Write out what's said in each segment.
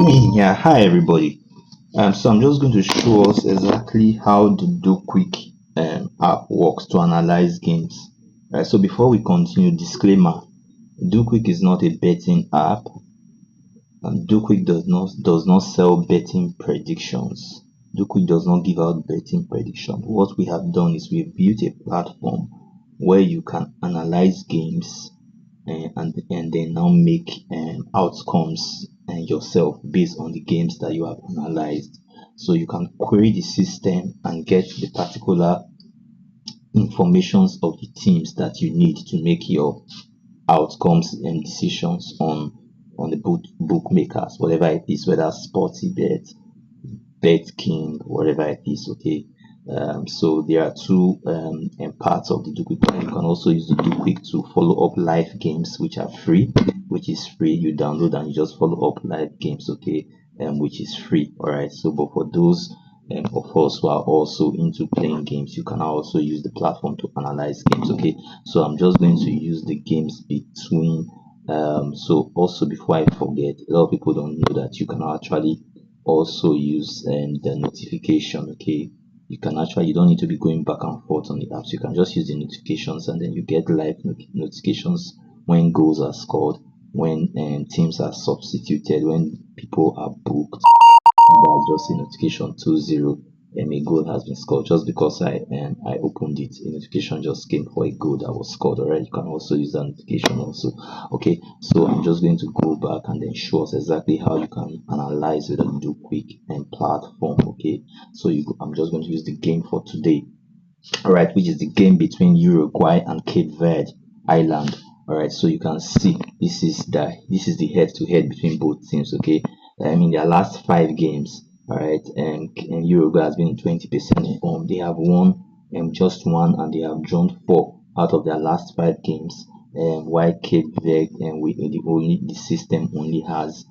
Yeah, hi everybody. So I'm just going to show us exactly how the DoQuick app works to analyze games. Right. So before we continue, disclaimer: DoQuick is not a betting app, and DoQuick does not sell betting predictions. DoQuick does not give out betting predictions. What we have done is we've built a platform where you can analyze games and then now make outcomes yourself based on the games that you have analyzed. So you can query the system and get the particular informations of the teams that you need to make your outcomes and decisions on the bookmakers, whatever it is, whether sporty bet king, whatever it is. Okay. So there are two parts of the DoQuick plan. You can also use the DoQuick to follow up live games, which are free, which is free. You download and you just follow up live games, okay, which is free. All right. So, but for those of us who are also into playing games, you can also use the platform to analyze games, okay. So I'm just going to use the games between. So also before I forget, a lot of people don't know that you can actually also use the notification, okay. You don't need to be going back and forth on the apps. You can just use the notifications and then you get live notifications when goals are scored, when teams are substituted, when people are booked. That's just a notification 2-0 and a goal has been scored. Just because I opened it, a notification just came for a goal that was scored. Alright, you can also use that notification also. Okay, so I'm just going to go back and then show us exactly how you can analyze with a do quick and platform. Okay, so I'm just going to use the game for today. Alright, which is the game between Uruguay and Cape Verde Island. Alright, so you can see this is the head-to-head between both teams. Okay, in their last 5 games, alright, and Uruguay has been in 20% form. They have won just one and they have drawn 4 out of their last 5 games. While Cape Verde and the system only has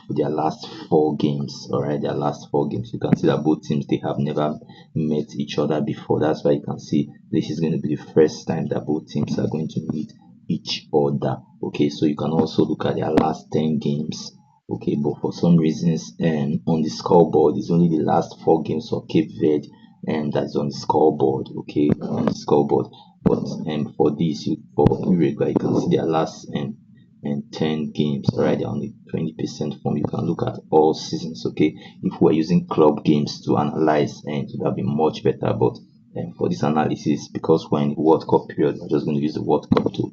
their last 4 games. Alright, their last 4 games. You can see that both teams, they have never met each other before. That's why you can see this is going to be the first time that both teams are going to meet each other. Okay, so you can also look at their last 10 games. Okay, but for some reasons on the scoreboard, it's only the last 4 games of Cape Verde and that's on the scoreboard. Okay, on the scoreboard. But for Uruguay, you can see their last and 10 games. Alright, they're on the 20% form. You can look at all seasons. Okay, if we're using club games to analyze, and it would have been much better. But for this analysis, because we're in the World Cup period, we're just going to use the World Cup to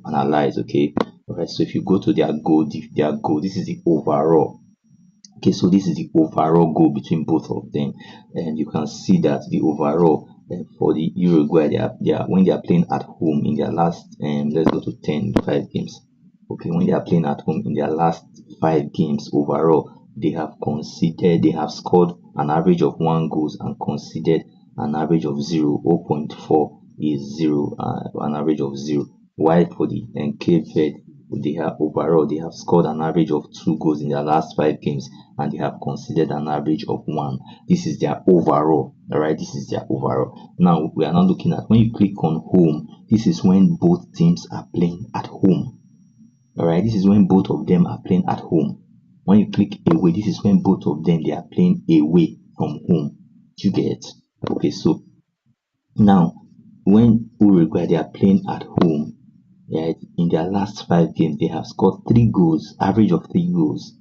analyze. Okay, alright. So if you go to their goal, this is the overall. Okay, so this is the overall goal between both of them, and you can see that the overall for the Uruguay, they are when they are playing at home in their last let's go to 5 games. Okay, when they are playing at home in their last 5 games overall, they have scored an average of 1 goals and conceded an average of 0.4 is 0, an average of 0. While for the Cape Verde, they have scored an average of 2 goals in their last 5 games and they have conceded an average of 1. This is their overall. Alright, this is their overall. Now we are now looking at when you click on home, this is when both teams are playing at home. Alright, this is when both of them are playing at home. When you click away, this is when both of them they are playing away from home. Do you get? Okay, so now when Uruguay they are playing at home, right, in their last 5 games, they have scored 3 goals, average of 3 goals,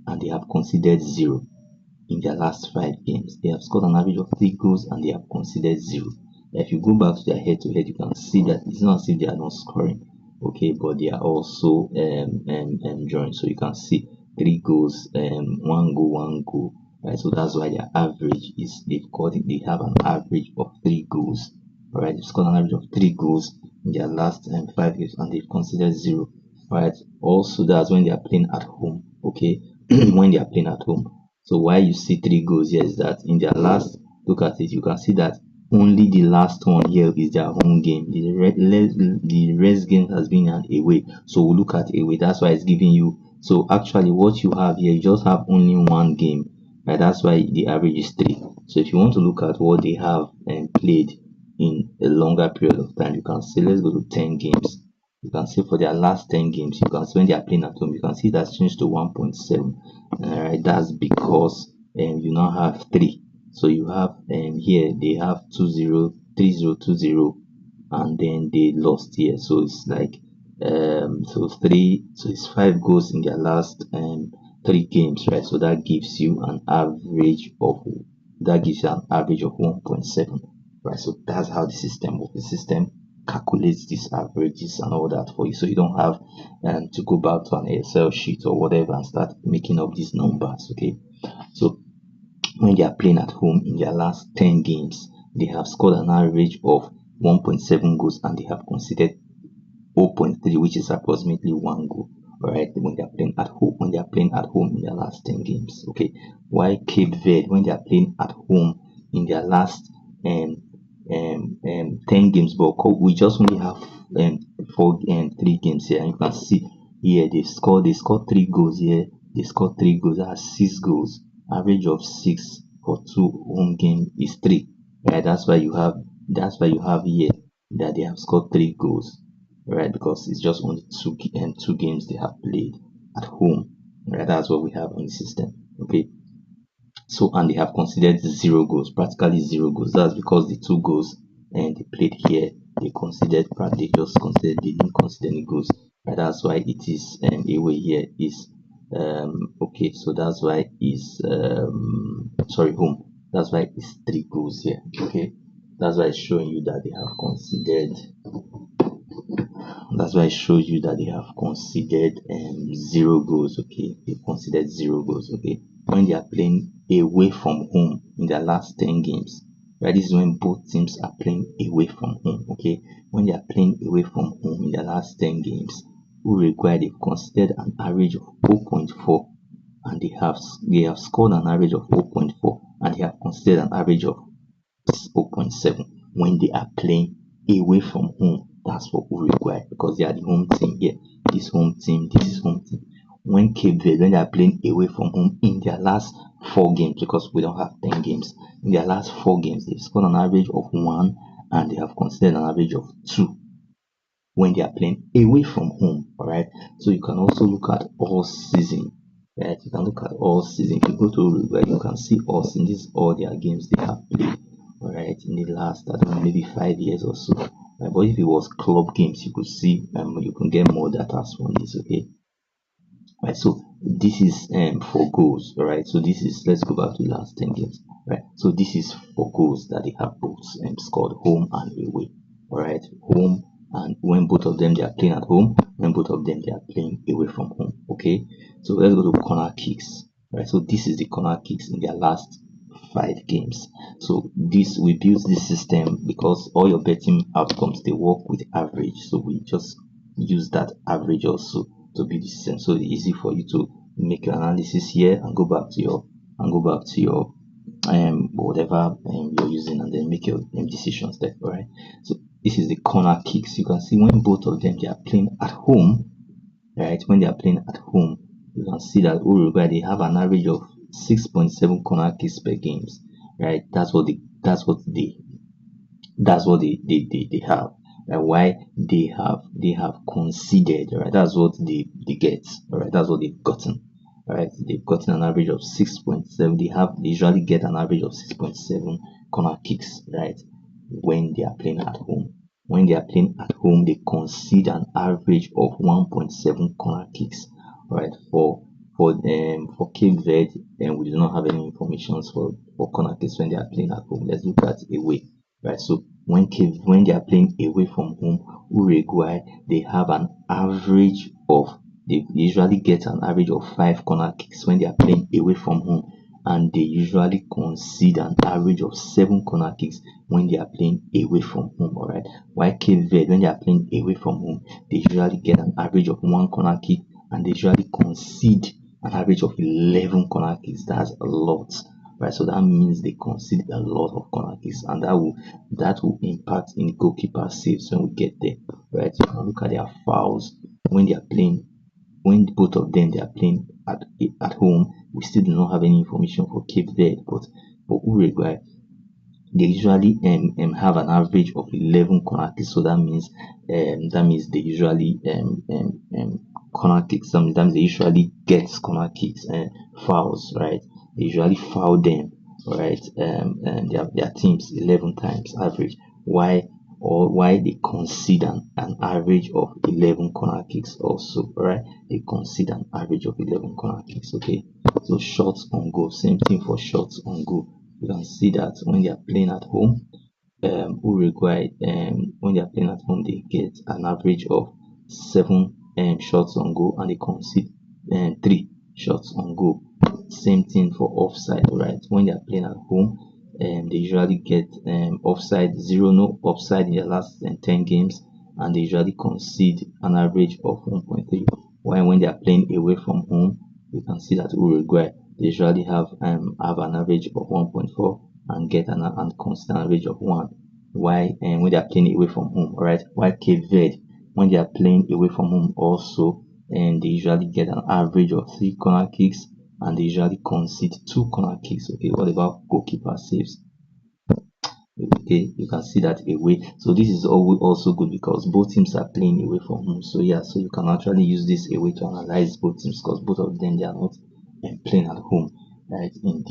and they have conceded 0 in their last 5 games. They have scored an average of 3 goals and they have conceded 0. If you go back to their head-to-head, you can see that it's not as if they are not scoring, okay, but they are also drawing. So you can see 3 goals, 1 goal, 1 goal. Right, so that's why their average is they have an average of 3 goals. Alright, they've scored an average of 3 goals in their last 5 games and they've considered 0. Right, also that's when they are playing at home. Okay, when they are playing at home. So why you see 3 goals here is that in their last look at it, you can see that only the last one here is their home game. The rest game has been an away. So we'll look at away. That's why it's giving you. So actually, what you have here, you just have only one game. Right? That's why the average is 3. So if you want to look at what they have played in a longer period of time, you can say let's go to 10 games. You can see for their last 10 games, you can see when they are playing at home, you can see that's changed to 1.7. Alright, that's because you now have three. So you have here they have 2-0, 3-0, 2-0, and then they lost here. So it's like so it's 5 goals in their last 3 games, right? So that gives you an average of 1.7, right? So that's how the system works. The system calculates these averages and all that for you, so you don't have to go back to an Excel sheet or whatever and start making up these numbers. Okay, so when they are playing at home in their last 10 games, they have scored an average of 1.7 goals and they have conceded 0.3, which is approximately 1 goal. Alright, when they are playing at home in their last 10 games. Okay, while Cape Verde, when they are playing at home in their last 10 games, but we just only have 3 games here, and you can see here they scored 3 goals here, they scored 3 goals, that's 6 goals. Average of 6 for 2 home game is 3. Right, that's why you have here that they have scored 3 goals, right? Because it's just only 2 games they have played at home, right? That's what we have on the system. Okay, so and they have considered 0 goals, practically 0 goals. That's because the 2 goals and they played here, they didn't consider any goals, right? That's why it is away here is okay. So that's why is sorry, home. That's why it's 3 goals here. Okay, that's why it's showing you that they have considered that's why it shows you that they have considered 0 goals. Okay, they considered 0 goals. Okay, when they are playing away from home in their last 10 games, right? This is when both teams are playing away from home. Okay, when they are playing away from home in their last 10 games, Uruguay they've considered an average of 0.4, and they have scored an average of 0.4, and they have considered an average of 0.7 when they are playing away from home. That's for Uruguay because they are the home team here. This home team, this is home team. When Cape Verde, when they are playing away from home in their last 4 games, because we don't have 10 games, in their last 4 games, they've scored an average of 1 and they have considered an average of 2 when they are playing away from home. All right, so you can also look at all season. Right, you can look at all season. If you go to Uruguay, you can see all season. This is all their games they have played. All right, in the last, I don't know, maybe 5 years or so. Right, but if it was club games, you could see you can get more data from this. Okay, right, so this is for goals. All right, so this is, let's go back to the last 10 games. Right, so this is for goals that they have both scored home and away. All right, home, and when both of them they are playing at home, when both of them they are playing away from home. Okay, so let's go to corner kicks. Right, so this is the corner kicks in their last 5 games. So this, we built this system because all your betting outcomes they work with average, so we just use that average also to build the system, so it's easy for you to make your analysis here and go back to your whatever you're using, and then make your decisions there. All right, so this is the corner kicks. You can see when both of them they are playing at home, right? When they are playing at home, you can see that Uruguay they have an average of 6.7 corner kicks per games, right? That's what they have. Why they have conceded, right? That's what they get, all right? That's what they've gotten, all right? They've gotten an average of 6.7. They usually get an average of 6.7 corner kicks, right? When they are playing at home. When they are playing at home, they concede an average of 1.7 corner kicks, right? For Cape Verde, and we do not have any information for corner kicks when they are playing at home. Let's look at away. Right, so when they are playing away from home, Uruguay they have an average of they usually get an average of 5 corner kicks when they are playing away from home, and they usually concede an average of 7 corner kicks when they are playing away from home. All right, while Cape Verde when they are playing away from home, they usually get an average of 1 corner kick and they usually concede an average of 11 corner kicks. That's a lot, right? So that means they concede a lot of corner kicks, and that will impact in goalkeeper saves when we get there, right? You can look at their fouls when they are playing, when both of them they are playing at home. We still do not have any information for Cape Verde, but for Uruguay they usually have an average of 11 corner kicks. So that means they usually corner kicks. Sometimes they usually get corner kicks and fouls, right? They usually foul them, right? And their teams 11 times average. Why they concede an average of 11 corner kicks also, right? They concede an average of 11 corner kicks. Okay, so shots on goal, same thing for shots on goal. You can see that when they are playing at home, Uruguay, when they are playing at home, they get an average of 7 shots on goal and they concede 3 shots on goal. Same thing for offside, right? When they are playing at home, they usually get offside 0, no offside in the last 10 games, and they usually concede an average of 1.3. While when they are playing away from home, you can see that Uruguay, they usually have an average of 1.4 and get and constant average of 1. Why? And when they are playing away from home, right? While Cape Verde, when they are playing away from home also, and they usually get an average of 3 corner kicks and they usually concede 2 corner kicks. Okay, what about goalkeeper saves? Okay, you can see that away. So this is also good because both teams are playing away from home. So yeah, so you can actually use this away to analyze both teams because both of them, they are not playing at home, right? In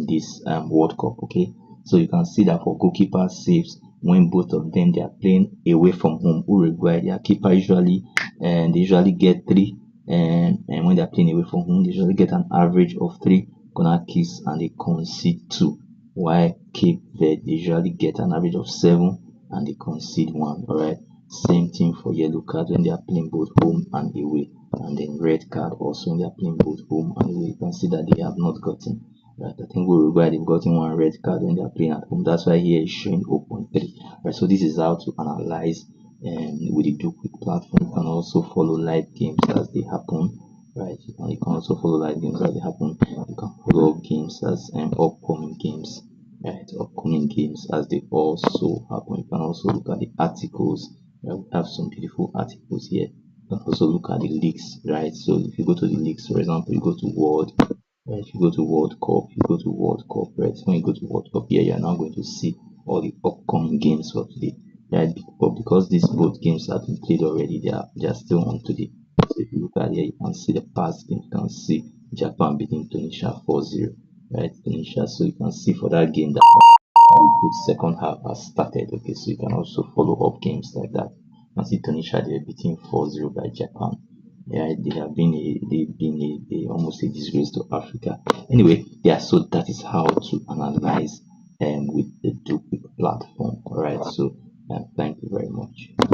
this World Cup. Okay, so you can see that for goalkeeper saves, when both of them they are playing away from home, Uruguay, their keeper usually they usually get 3, and when they are playing away from home, they usually get an average of 3 corner kicks and they concede 2. While Cape Verde usually get an average of 7 and they concede 1. Alright, same thing for yellow card when they are playing both home and away, and then red card also when they are playing both home and away. You can see that they have not gotten, right? I think Uruguay they've gotten 1 red card when they are playing at home. That's why here is showing 0.3. Right, so this is how to analyze with the DoQuick platform. You can also follow live games as they happen. Right, you can also follow live games as they happen. You can follow up games as upcoming games, right? Upcoming games as they also happen. You can also look at the articles. We have some beautiful articles here. You can also look at the leaks, right? So if you go to the leaks, for example, you go to World, right? You go to World Cup, you go to World Cup, right? When you go to World Cup here, you are now going to see all the upcoming games for today, right? But because these both games have been played already, they are still on today. So if you look at here, you can see the past game. You can see Japan beating Tunisia 4-0, right? Tunisia. So you can see for that game that the second half has started. Okay, so you can also follow up games like that. You can see Tunisia they're beating 4-0 by Japan. Yeah, they've been almost a disgrace to Africa. Anyway, yeah, so that is how to analyze with the DoQuick platform. Alright, so thank you very much.